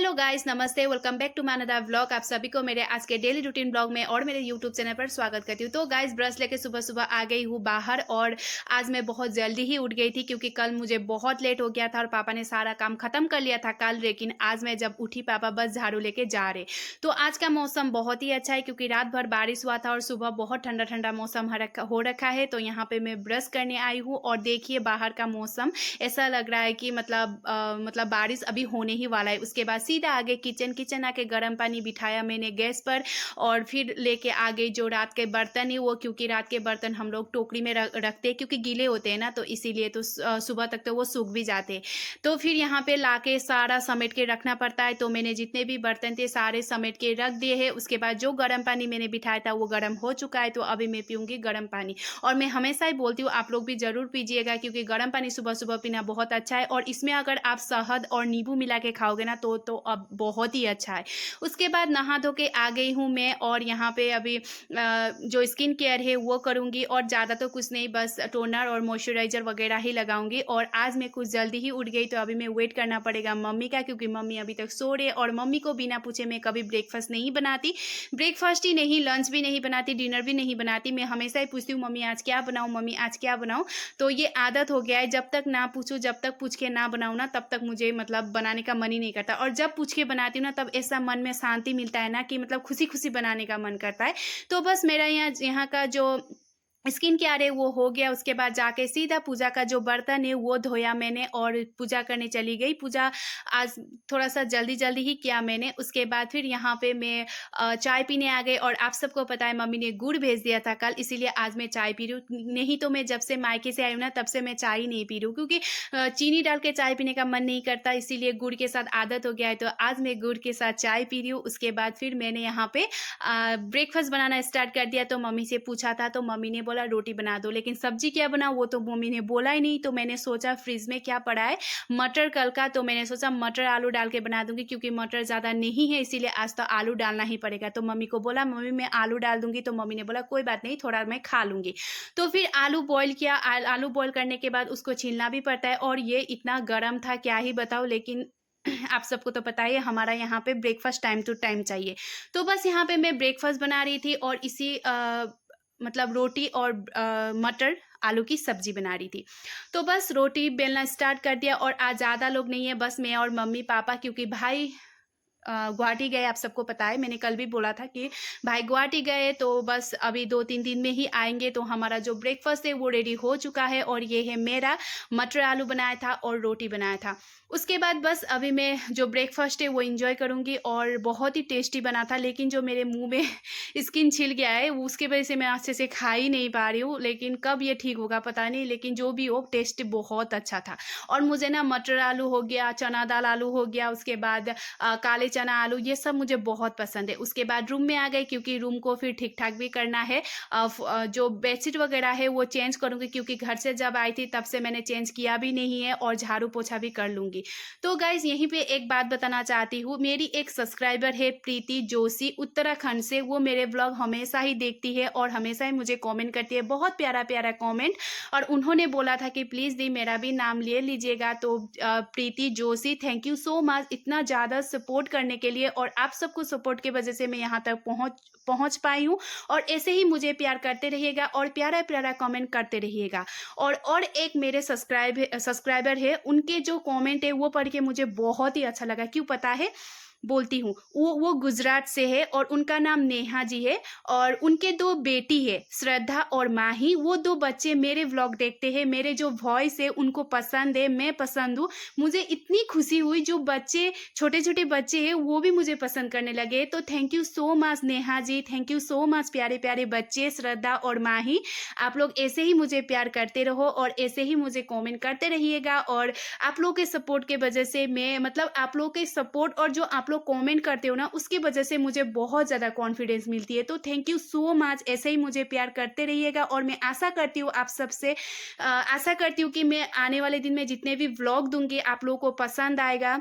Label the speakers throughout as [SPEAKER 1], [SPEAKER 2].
[SPEAKER 1] Hello guys, नमस्ते। Welcome back to my another vlog. आप सभी को मेरे आज के डेली रूटीन ब्लॉग में और मेरे यूट्यूब चैनल पर स्वागत करती हूँ। तो गाइस, ब्रश लेके सुबह सुबह आ गई हूँ बाहर और आज मैं बहुत जल्दी ही उठ गई थी क्योंकि कल मुझे बहुत लेट हो गया था और पापा ने सारा काम खत्म कर लिया था कल। लेकिन आज मैं जब उठी, पापा बस झाड़ू लेके जा रहे। तो आज का मौसम बहुत ही अच्छा है क्योंकि रात भर बारिश हुआ था और सुबह बहुत ठंडा ठंडा मौसम हो रखा है। तो यहाँ पे मैं ब्रश करने आई हूँ और देखिए बाहर का मौसम ऐसा लग रहा है कि मतलब बारिश अभी होने ही वाला है। उसके बाद सीधा आगे किचन आके गर्म पानी बिठाया मैंने गैस पर और फिर लेके आ गई जो रात के बर्तन है वो, क्योंकि रात के बर्तन हम लोग टोकरी में रखते हैं क्योंकि गीले होते हैं ना, तो इसीलिए तो सुबह तक तो वो सूख भी जाते हैं। तो फिर यहाँ पे लाके सारा समेट के रखना पड़ता है। तो मैंने जितने भी बर्तन थे सारे समेट के रख दिए हैं। उसके बाद जो गर्म पानी मैंने बिठाया था वो गर्म हो चुका है, तो अभी मैं पीऊँगी गर्म पानी। और मैं हमेशा ही बोलती हूँ आप लोग भी ज़रूर पीजिएगा क्योंकि गर्म पानी सुबह सुबह पीना बहुत अच्छा है। और इसमें अगर आप शहद और नींबू मिला के खाओगे ना तो अब बहुत ही अच्छा है। उसके बाद नहा धो के आ गई हूँ मैं और यहाँ पे अभी जो स्किन केयर है वो करूँगी और ज़्यादा तो कुछ नहीं, बस टोनर और मॉइस्चराइज़र वगैरह ही लगाऊंगी। और आज मैं कुछ जल्दी ही उठ गई तो अभी मैं वेट करना पड़ेगा मम्मी का, क्योंकि मम्मी अभी तक सो रहे और मम्मी को बिना पूछे मैं कभी ब्रेकफास्ट नहीं बनाती। ब्रेकफास्ट ही नहीं, लंच भी नहीं बनाती, डिनर भी नहीं बनाती। मैं हमेशा ही पूछती हूँ मम्मी आज क्या बनाऊँ, मम्मी आज क्या बनाऊँ। तो ये आदत हो गया है, जब तक ना पूछूं, जब तक पूछ के ना बनाऊं ना तब तक मुझे मतलब बनाने का मन ही नहीं करता। और जब पूछ के बनाती हूँ ना तब ऐसा मन में शांति मिलता है ना कि मतलब खुशी खुशी बनाने का मन करता है। तो बस मेरा यहाँ का जो स्किन केयर है वो हो गया। उसके बाद जाके सीधा पूजा का जो बर्तन है वो धोया मैंने और पूजा करने चली गई। पूजा आज थोड़ा सा जल्दी जल्दी ही किया मैंने। उसके बाद फिर यहाँ पे मैं चाय पीने आ गई और आप सबको पता है मम्मी ने गुड़ भेज दिया था कल, इसीलिए आज मैं चाय पी रही हूँ। नहीं तो मैं जब से मायके से आई हूँ ना तब से मैं चाय ही नहीं पी रही हूँ क्योंकि चीनी डाल के चाय पीने का मन नहीं करता, इसीलिए गुड़ के साथ आदत हो गया है। तो आज मैं गुड़ के साथ चाय पी रही हूँ। उसके बाद फिर मैंने यहाँ पे ब्रेकफास्ट बनाना स्टार्ट कर दिया। तो मम्मी से पूछा था तो मम्मी ने बोला रोटी बना दो, लेकिन सब्जी क्या बनाऊँ वो तो मम्मी ने बोला ही नहीं। तो मैंने सोचा फ्रिज में क्या पड़ा है, मटर कल का, तो मैंने सोचा मटर आलू डाल के बना दूंगी क्योंकि मटर ज़्यादा नहीं है इसीलिए आज तो आलू डालना ही पड़ेगा। तो मम्मी को बोला मम्मी मैं आलू डाल दूंगी, तो मम्मी ने बोला कोई बात नहीं, थोड़ा मैं खा लूंगी। तो फिर आलू बॉईल किया। आलू बॉईल करने के बाद उसको छीलना भी पड़ता है और ये इतना गर्म था क्या ही बताओ। लेकिन आप सबको तो पता ही है हमारा यहाँ पे ब्रेकफास्ट टाइम टू टाइम चाहिए। तो बस यहाँ पे मैं ब्रेकफास्ट बना रही थी और इसी मतलब रोटी और मटर आलू की सब्जी बना रही थी। तो बस रोटी बेलना स्टार्ट कर दिया और आज ज़्यादा लोग नहीं है, बस मैं और मम्मी पापा, क्योंकि भाई गुवाहाटी गए। आप सबको पता है मैंने कल भी बोला था कि भाई गुवाहाटी गए तो बस अभी 2-3 दिन में ही आएंगे। तो हमारा जो ब्रेकफास्ट है वो रेडी हो चुका है और ये है मेरा मटर आलू बनाया था और रोटी बनाया था। उसके बाद बस अभी मैं जो ब्रेकफास्ट है वो इंजॉय करूँगी और बहुत ही टेस्टी बना था। लेकिन जो मेरे मुंह में स्किन छिल गया है वो उसकी वजह से मैं अच्छे से खा ही नहीं पा रही हूँ, लेकिन कब ये ठीक होगा पता नहीं। लेकिन जो भी हो टेस्ट बहुत अच्छा था। और मुझे ना मटर आलू हो गया, चना दाल आलू हो गया, उसके बाद काले चना आलू, ये सब मुझे बहुत पसंद है। उसके बाद रूम में आ गई क्योंकि रूम को फिर ठीक ठाक भी करना है। जो बेडशीट वगैरह है वो चेंज करूँगी क्योंकि घर से जब आई थी तब से मैंने चेंज किया भी नहीं है और झाड़ू पोछा भी कर लूँगी। तो गाइज यहीं पे एक बात बताना चाहती हूँ, मेरी एक सब्सक्राइबर है प्रीति जोशी उत्तराखंड से, वो मेरे ब्लॉग हमेशा ही देखती है और हमेशा ही मुझे कमेंट करती है, बहुत प्यारा प्यारा कमेंट। और उन्होंने बोला था कि प्लीज़ दी मेरा भी नाम ले लीजिएगा। तो Preeti Joshi, thank you so much इतना ज़्यादा सपोर्ट करने के लिए। और आप सबको सपोर्ट की वजह से मैं यहाँ तक पहुँच पाई हूँ। और ऐसे ही मुझे प्यार करते रहिएगा और प्यारा प्यारा कमेंट करते रहिएगा। और एक मेरे सब्सक्राइबर है, उनके जो कमेंट है वो पढ़ के मुझे बहुत ही अच्छा लगा। क्यों पता है, बोलती हूँ। वो गुजरात से है और उनका नाम नेहा जी है और उनके 2 बेटी है, श्रद्धा और माही। वो 2 बच्चे मेरे व्लॉग देखते हैं, मेरे जो वॉइस है उनको पसंद है, मैं पसंद हूँ। मुझे इतनी खुशी हुई जो बच्चे छोटे छोटे बच्चे हैं वो भी मुझे पसंद करने लगे। तो thank you so much Neha ji, thank you so much प्यारे प्यारे बच्चे श्रद्धा और माही। आप लोग ऐसे ही मुझे प्यार करते रहो और ऐसे ही मुझे कमेंट करते रहिएगा। और आप लोग के सपोर्ट के वजह से मैं मतलब आप लोग के सपोर्ट और जो आप लोग कमेंट करते हो ना उसकी वजह से मुझे बहुत ज़्यादा कॉन्फिडेंस मिलती है। तो थैंक यू सो मच, ऐसे ही मुझे प्यार करते रहिएगा। और मैं आशा करती हूँ आप सबसे आशा करती हूँ कि मैं आने वाले दिन में जितने भी व्लॉग दूंगी आप लोगों को पसंद आएगा।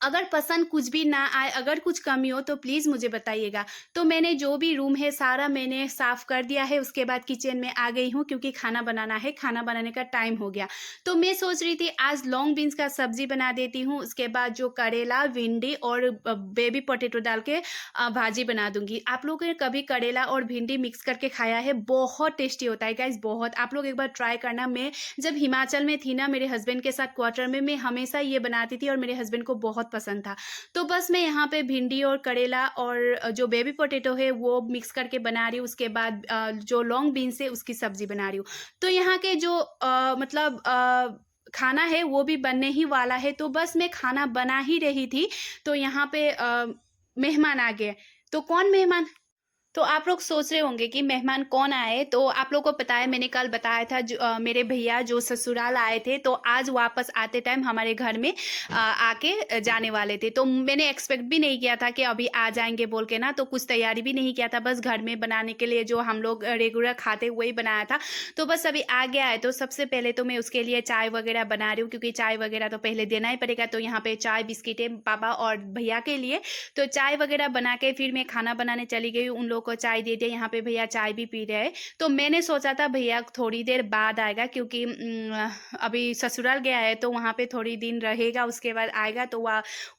[SPEAKER 1] अगर पसंद कुछ भी ना आए, अगर कुछ कमी हो तो प्लीज़ मुझे बताइएगा। तो मैंने जो भी रूम है सारा मैंने साफ़ कर दिया है, उसके बाद किचन में आ गई हूँ क्योंकि खाना बनाना है, खाना बनाने का टाइम हो गया। तो मैं सोच रही थी आज लॉन्ग बीन्स का सब्ज़ी बना देती हूँ, उसके बाद जो करेला, भिंडी और बेबी पोटैटो डाल के भाजी बना दूँगी। आप लोगों ने कभी करेला और भिंडी मिक्स करके खाया है? बहुत टेस्टी होता है गाइज़, बहुत। आप लोग एक बार ट्राई करना। मैं जब हिमाचल में थी ना मेरे हस्बैंड के साथ क्वार्टर में, मैं हमेशा ये बनाती थी और मेरे हस्बैंड को बहुत पसंद था। तो बस मैं यहाँ पे भिंडी और करेला और जो बेबी पोटैटो है वो मिक्स करके बना रही हूँ, उसके बाद जो लॉन्ग बीन्स है उसकी सब्ज़ी बना रही हूँ। तो यहाँ के जो मतलब खाना है वो भी बनने ही वाला है, तो बस मैं खाना बना ही रही थी, तो यहाँ पे मेहमान आ गए। तो कौन मेहमान? तो आप लोग सोच रहे होंगे कि मेहमान कौन आए, तो आप लोगों को पता है मैंने कल बताया था मेरे भैया जो ससुराल आए थे, तो आज वापस आते टाइम हमारे घर में आके जाने वाले थे। तो मैंने एक्सपेक्ट भी नहीं किया था कि अभी आ जाएँगे बोल के ना, तो कुछ तैयारी भी नहीं किया था, बस घर में बनाने के लिए जो हम लोग रेगुलर खाते वही बनाया था। तो बस अभी आ गया है, तो सबसे पहले तो मैं उसके लिए चाय वगैरह बना रही हूँ क्योंकि चाय वगैरह तो पहले देना ही पड़ेगा। तो यहाँ पे चाय, बिस्किटें पापा और भैया के लिए। तो चाय वगैरह बना के फिर मैं खाना बनाने चली गई, उन लोगों को चाय दे दिया, यहाँ पे भैया चाय भी पी रहे हैं। तो मैंने सोचा था भैया थोड़ी देर बाद आएगा क्योंकि अभी ससुराल गया है तो वहाँ पे थोड़ी दिन रहेगा, उसके बाद आएगा। तो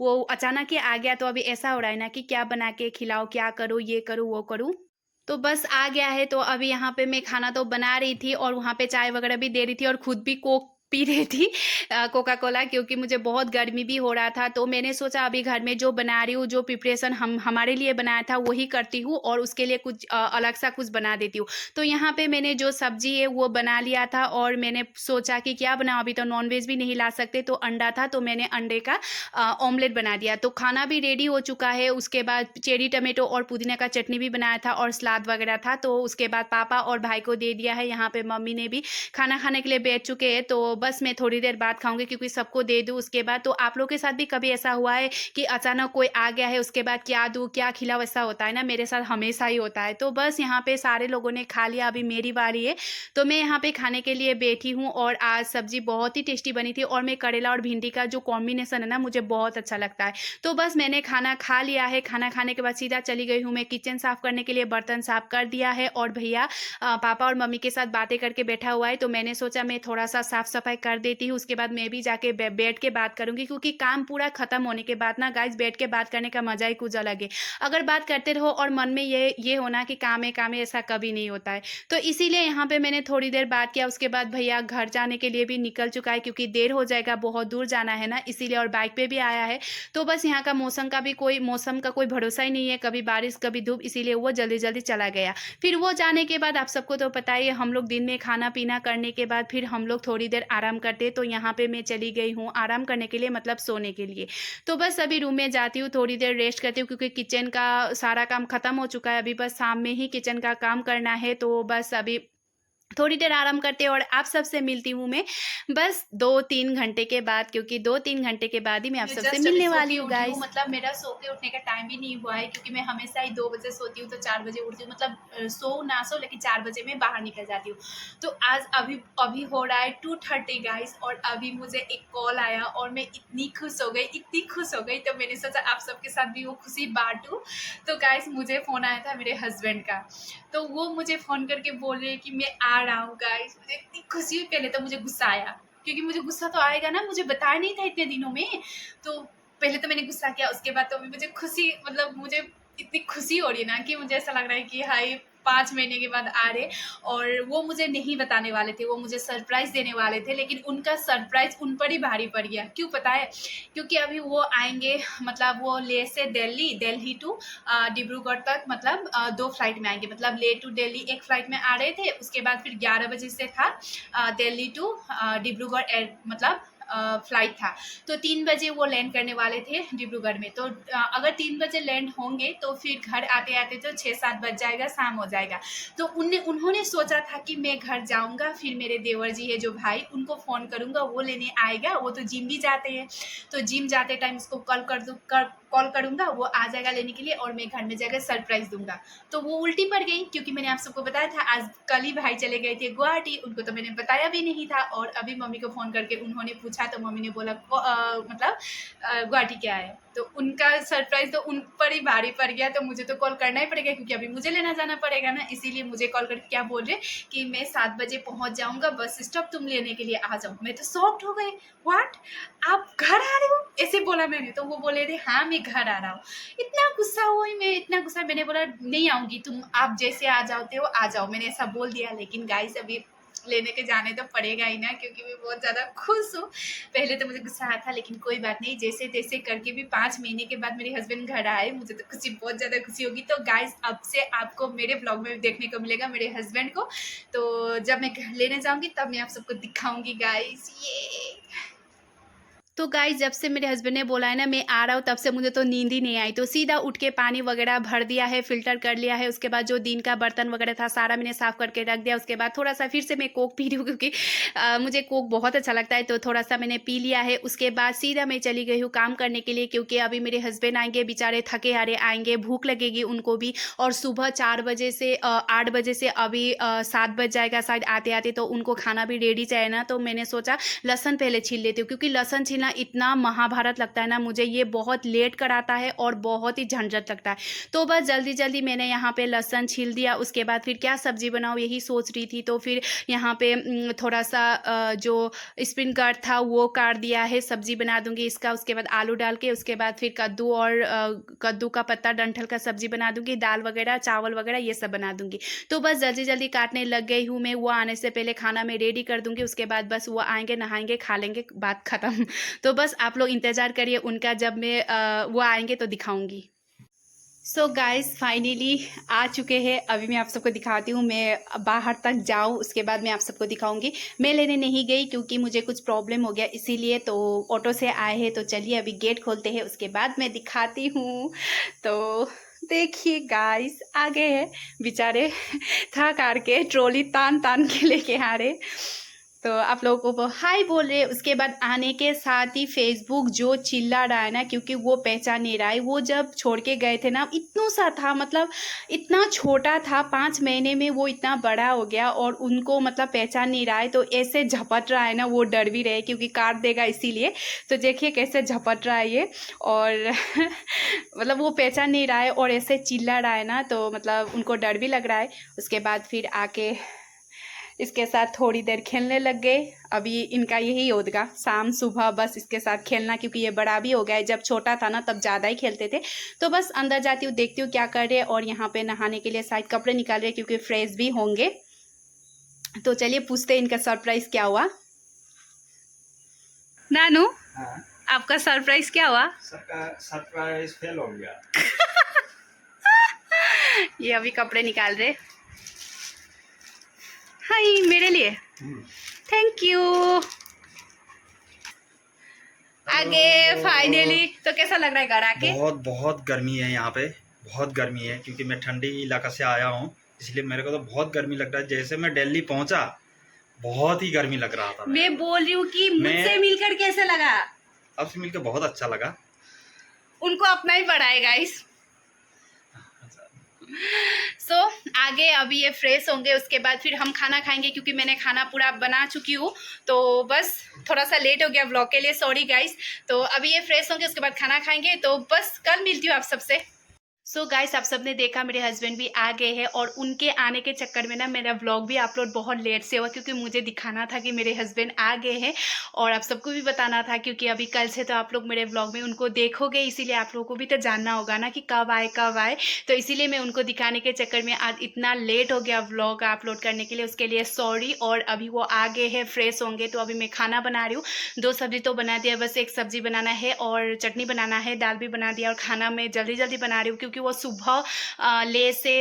[SPEAKER 1] वो अचानक ही आ गया, तो अभी ऐसा हो रहा है ना कि क्या बना के खिलाऊँ, क्या करूँ, ये करूँ, वो करूँ। तो बस आ गया है, तो अभी यहाँ पे मैं खाना तो बना रही थी और वहाँ पे चाय वगैरह भी दे रही थी और खुद भी कोक पी रही थी कोका कोला, क्योंकि मुझे बहुत गर्मी भी हो रहा था। तो मैंने सोचा अभी घर में जो बना रही हूँ, जो प्रिपरेशन हम हमारे लिए बनाया था वही करती हूँ और उसके लिए कुछ अलग सा कुछ बना देती हूँ। तो यहाँ पे मैंने जो सब्जी है वो बना लिया था और मैंने सोचा कि क्या बनाऊँ, अभी तो नॉनवेज भी नहीं ला सकते, तो अंडा था तो मैंने अंडे का ऑमलेट बना दिया। तो खाना भी रेडी हो चुका है, उसके बाद चेरी टमाटो और पुदीना का चटनी भी बनाया था और सलाद वगैरह था। तो उसके बाद पापा और भाई को दे दिया है, यहाँ पे मम्मी ने भी खाना खाने के लिए बैठ चुके हैं। तो बस मैं थोड़ी देर बाद खाऊँगी क्योंकि सबको दे दूँ उसके बाद। तो आप लोग के साथ भी कभी ऐसा हुआ है कि अचानक कोई आ गया है, उसके बाद क्या दूँ, क्या खिलाऊँ, ऐसा होता है ना? मेरे साथ हमेशा ही होता है। तो बस यहाँ पे सारे लोगों ने खा लिया, अभी मेरी बारी है। तो मैं यहाँ पे खाने के लिए बैठी हूँ और आज सब्ज़ी बहुत ही टेस्टी बनी थी और मैं करेला और भिंडी का जो कॉम्बिनेशन है ना, मुझे बहुत अच्छा लगता है। तो बस मैंने खाना खा लिया है, खाना खाने के बाद सीधा चली गई हूँ मैं किचन साफ़ करने के लिए, बर्तन साफ़ कर दिया है और भैया पापा और मम्मी के साथ बातें करके बैठा हुआ है। तो मैंने सोचा मैं थोड़ा-सा साफ-सफाई कर देती हूँ, उसके बाद मैं भी जाके बैठ के बात करूँगी क्योंकि काम पूरा खत्म होने के बाद ना गाइज़ बैठ के बात करने का मज़ा ही कुछ अलग है। अगर बात करते रहो और मन में ये हो ना कि काम है, ऐसा कभी नहीं होता है। तो इसीलिए यहाँ पे मैंने थोड़ी देर बात किया, उसके बाद भैया घर जाने के लिए भी निकल चुका है क्योंकि देर हो जाएगा, बहुत दूर जाना है ना इसीलिए, और बाइक पे भी आया है। तो बस यहाँ का मौसम का कोई भरोसा ही नहीं है, कभी बारिश, कभी धूप, इसीलिए वो जल्दी-जल्दी चला गया। फिर वो जाने के बाद आप सबको तो पता ही है, हम लोग दिन में खाना-पीना करने के बाद फिर हम लोग थोड़ी देर आराम करते हैं, तो यहाँ पे मैं चली गई हूँ आराम करने के लिए, मतलब सोने के लिए। तो बस अभी रूम में जाती हूँ, थोड़ी देर रेस्ट करती हूँ क्योंकि किचन का सारा काम खत्म हो चुका है, अभी बस शाम में ही किचन का काम करना है। तो बस अभी थोड़ी देर आराम करते हैं और आप सबसे मिलती हूँ मैं बस 2-3 घंटे के बाद, क्योंकि 2-3 घंटे के बाद ही मैं आप सबसे
[SPEAKER 2] जस्ट अभी
[SPEAKER 1] मिलने
[SPEAKER 2] सो
[SPEAKER 1] वाली
[SPEAKER 2] के
[SPEAKER 1] हूँ
[SPEAKER 2] उठी हूँ,
[SPEAKER 1] गाइस।
[SPEAKER 2] मतलब मेरा सो के उठने का टाइम भी नहीं हुआ है क्योंकि मैं हमेशा ही 2 बजे सोती हूँ तो 4 बजे उठती हूँ, मतलब सो ना सो लेकिन 4 बजे मैं बाहर निकल जाती हूँ। तो आज अभी अभी हो रहा है 2:30 गाइस, और अभी मुझे एक कॉल आया और मैं इतनी खुश हो गई, इतनी खुश हो गई, तो मैंने सोचा आप सबके साथ भी वो खुशी बांटूँ। तो गाइस मुझे फ़ोन आया था मेरे हस्बैंड का, तो वो मुझे फ़ोन करके बोल रहे हैं कि मैं आ रहा हूँ। गाइस मुझे इतनी खुशी हुई, पहले तो मुझे गुस्सा आया क्योंकि मुझे गुस्सा तो आएगा ना, मुझे बताया नहीं था इतने दिनों में। तो पहले तो मैंने गुस्सा किया, उसके बाद तो अभी मुझे खुशी, मतलब मुझे इतनी खुशी हो रही है ना कि मुझे ऐसा लग रहा है कि हाय 5 महीने के बाद आ रहे। और वो मुझे नहीं बताने वाले थे, वो मुझे सरप्राइज़ देने वाले थे, लेकिन उनका सरप्राइज़ उन पर ही भारी पड़ गया। क्यों पता है? क्योंकि अभी वो आएँगे, मतलब वो लेह से दिल्ली टू डिब्रूगढ़ तक, मतलब 2 फ्लाइट में आएँगे, मतलब लेह टू दिल्ली एक फ्लाइट में आ रहे थे, उसके बाद फिर 11 बजे से था दिल्ली टू डिब्रूगढ़ मतलब फ्लाइट था। तो 3 बजे वो लैंड करने वाले थे डिब्रूगढ़ में। तो अगर 3 बजे लैंड होंगे तो फिर घर आते-आते तो 6-7 बज जाएगा, शाम हो जाएगा। तो उन्होंने सोचा था कि मैं घर जाऊँगा, फिर मेरे देवर जी है जो भाई, उनको फ़ोन करूँगा, वो लेने आएगा, वो तो जिम भी जाते हैं। तो जिम जाते टाइम उसको कॉल करूँगा, वो आ जाएगा लेने के लिए और मैं घर में जाकर सरप्राइज़ दूँगा। तो वो उल्टी पड़ गई क्योंकि मैंने आप सबको बताया था आज कल ही भाई चले गए थे गुवाहाटी, उनको तो मैंने बताया भी नहीं था। और अभी मम्मी को फ़ोन करके उन्होंने पूछा पूछा तो मम्मी ने बोला मतलब गुवाहाटी क्या है, तो उनका सरप्राइज तो उन पर ही भारी पड़ गया। तो मुझे तो कॉल करना ही पड़ेगा क्योंकि अभी मुझे लेना जाना पड़ेगा ना, इसीलिए मुझे कॉल करके क्या बोल रहे कि मैं 7 बजे पहुंच जाऊंगा, बस स्टॉप, तुम लेने के लिए आ जाओ। मैं तो शॉक्ड हो गई, व्हाट, आप घर आ रहे हो, ऐसे बोला मैंने। तो वो बोले थे हाँ मैं घर आ रहा हूँ। इतना गुस्सा हुई मैं, इतना गुस्सा, मैंने बोला नहीं आऊंगी, तुम आप जैसे आ जाते हो आ जाओ, मैंने ऐसा बोल दिया। लेकिन गाइस अभी लेने के जाने तो पड़ेगा ही ना, क्योंकि मैं बहुत ज़्यादा खुश हूँ। पहले तो मुझे गुस्सा आया था, लेकिन कोई बात नहीं, जैसे तैसे करके भी 5 महीने के बाद मेरे हस्बैंड घर आए, मुझे तो खुशी, बहुत ज़्यादा खुशी होगी। तो गाइस अब से आपको मेरे ब्लॉग में देखने को मिलेगा मेरे हस्बैंड को। तो जब मैं घर लेने जाऊँगी तब मैं आप सबको दिखाऊँगी गाइस। ये
[SPEAKER 1] तो गाइस जब से मेरे हस्बैंड ने बोला है ना मैं आ रहा हूँ, तब से मुझे तो नींद ही नहीं आई। तो सीधा उठ के पानी वगैरह भर दिया है, फ़िल्टर कर लिया है। उसके बाद जो दिन का बर्तन वगैरह था सारा मैंने साफ़ करके रख दिया। उसके बाद थोड़ा-सा फिर से मैं कोक पी रही हूँ क्योंकि मुझे कोक बहुत अच्छा लगता है, तो थोड़ा-सा मैंने पी लिया है। उसके बाद सीधा मैं चली गई हूँ काम करने के लिए, क्योंकि अभी मेरे हस्बैंड आएँगे, बेचारे थके-हारे आएँगे, भूख लगेगी उनको भी। और सुबह 4 बजे से 8 बजे से अभी 7 बज जाएगा शायद आते-आते, तो उनको खाना भी रेडी चाहिए ना। तो मैंने सोचा लहसुन पहले छील लेती हूँ, क्योंकि लहसुन छीलना इतना महाभारत लगता है ना मुझे, ये बहुत लेट कराता है और बहुत ही झंझट लगता है। तो बस जल्दी-जल्दी मैंने यहाँ पे लहसुन छील दिया। उसके बाद फिर क्या सब्ज़ी बनाऊँ यही सोच रही थी। तो फिर यहाँ पे थोड़ा-सा जो स्प्रिंग कट था वो काट दिया है, सब्ज़ी बना दूँगी इसका। उसके बाद आलू डाल के, उसके बाद फिर कद्दू और कद्दू का पत्ता डंठल का सब्ज़ी बना दूँगी, दाल वगैरह, चावल वगैरह ये सब बना दूँगी। तो बस जल्दी-जल्दी काटने लग गई हूँ मैं। वो आने से पहले खाना मैं रेडी कर दूँगी। उसके बाद बस वो आएँगे, नहाएँगे, खा लेंगे, बात ख़त्म। तो बस आप लोग इंतज़ार करिए उनका, जब मैं वो आएँगे तो दिखाऊँगी। सो गाइस फाइनली आ चुके हैं। अभी मैं आप सबको दिखाती हूँ, मैं बाहर तक जाऊँ उसके बाद मैं आप सबको दिखाऊँगी। मैं लेने नहीं गई क्योंकि मुझे कुछ प्रॉब्लम हो गया इसीलिए, तो ऑटो से आए हैं। तो चलिए अभी गेट खोलते हैं, उसके बाद मैं दिखाती हूँ। तो देखिए गाइस आ गए हैं बेचारे, थक हार के ट्रॉली तान-तान के लेके आ रहे। तो आप लोगों को वो हाय बोल रहे। उसके बाद आने के साथ ही फेसबुक जो चिल्ला रहा है ना, क्योंकि वो पहचान नहीं रहा है। वो जब छोड़ के गए थे ना इतना सा था, मतलब इतना छोटा था, 5 महीने में वो इतना बड़ा हो गया और उनको मतलब पहचान नहीं रहा है। तो ऐसे झपट रहा है ना, वो डर भी रहे क्योंकि काट देगा इसीलिए। तो देखिए कैसे झपट रहा है ये, और मतलब वो पहचान नहीं रहा है और ऐसे चिल्ला रहा है ना, तो मतलब उनको डर भी लग रहा है। उसके बाद फिर आके इसके साथ थोड़ी देर खेलने लग गए। अभी इनका यही होगा शाम सुबह बस इसके साथ खेलना, क्योंकि ये बड़ा भी हो गया है। जब छोटा था ना तब ज़्यादा ही खेलते थे। तो बस अंदर जाती हूँ, देखती हूँ क्या कर रहे हैं। और यहाँ पे नहाने के लिए शायद कपड़े निकाल रहे हैं क्योंकि फ्रेश भी होंगे। तो चलिए पूछते हैं इनका सरप्राइज़ क्या हुआ। नानू
[SPEAKER 3] हाँ,
[SPEAKER 1] आपका सरप्राइज़ क्या हुआ?
[SPEAKER 3] सबका सरप्राइज फेल हो गया।
[SPEAKER 1] ये अभी कपड़े निकाल रहे। हाय मेरे लिए, थैंक यू। आगे फाइनली तो कैसा लग रहा है घर आके?
[SPEAKER 3] बहुत बहुत गर्मी है यहाँ पे, बहुत गर्मी है क्योंकि मैं ठंडी इलाका से आया हूँ, इसलिए मेरे को तो बहुत गर्मी लग रहा है। जैसे मैं दिल्ली पहुँचा बहुत ही गर्मी लग रहा था।
[SPEAKER 1] मैं बोल रही हूँ कि मुझसे मिलकर कैसे लगा?
[SPEAKER 3] आपसे मिलकर बहुत अच्छा लगा।
[SPEAKER 1] उनको अपना ही पड़ा है गाइस। सो आगे अभी ये फ्रेश होंगे, उसके बाद फिर हम खाना खाएंगे क्योंकि मैंने खाना पूरा बना चुकी हूँ। तो बस थोड़ा सा लेट हो गया व्लॉग के लिए, सॉरी गाइस। तो अभी ये फ्रेश होंगे, उसके बाद खाना खाएंगे। तो बस कल मिलती हूँ आप सबसे। सो गाइस आप सबने देखा मेरे हस्बैंड भी आ गए हैं, और उनके आने के चक्कर में ना मेरा व्लॉग भी अपलोड बहुत लेट से हुआ, क्योंकि मुझे दिखाना था कि मेरे हस्बैंड आ गए हैं और आप सबको भी बताना था, क्योंकि अभी कल से तो आप लोग मेरे व्लॉग में उनको देखोगे, इसीलिए आप लोगों को भी तो जानना होगा ना कि कब आए कब आए। तो इसीलिए मैं उनको दिखाने के चक्कर में आज इतना लेट हो गया व्लॉग अपलोड करने के लिए, उसके लिए सॉरी। और अभी वो आ गए हैं, फ्रेश होंगे। तो अभी मैं खाना बना रही हूँ। 2 सब्जी तो बना दिया, बस 1 सब्जी बनाना है और चटनी बनाना है, दाल भी बना दिया। और खाना मैं जल्दी जल्दी बना रही हूँ क्योंकि वो सुबह ले से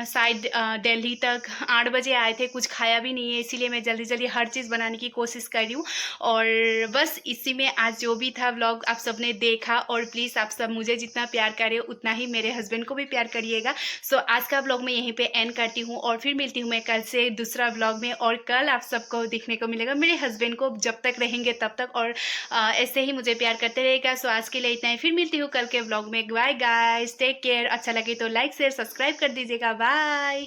[SPEAKER 1] शायद दिल्ली तक 8 बजे आए थे, कुछ खाया भी नहीं है, इसीलिए मैं जल्दी जल्दी हर चीज़ बनाने की कोशिश कर रही हूँ। और बस इसी में आज जो भी था व्लॉग आप सब ने देखा, और प्लीज़ आप सब मुझे जितना प्यार करे उतना ही मेरे हस्बैंड को भी प्यार करिएगा। सो आज का व्लॉग मैं यहीं पे एंड करती हूँ और फिर मिलती हूँ मैं कल से दूसरा व्लॉग में। और कल आप सबको दिखने को मिलेगा मेरे हस्बैंड को, जब तक रहेंगे तब तक, और ऐसे ही मुझे प्यार करते रहेगा। सो आज के लिए इतना ही, फिर मिलती हूँ कल के व्लॉग में। Bye guys, take care. अच्छा लगे तो लाइक शेयर सब्सक्राइब कर दीजिएगा। बाय।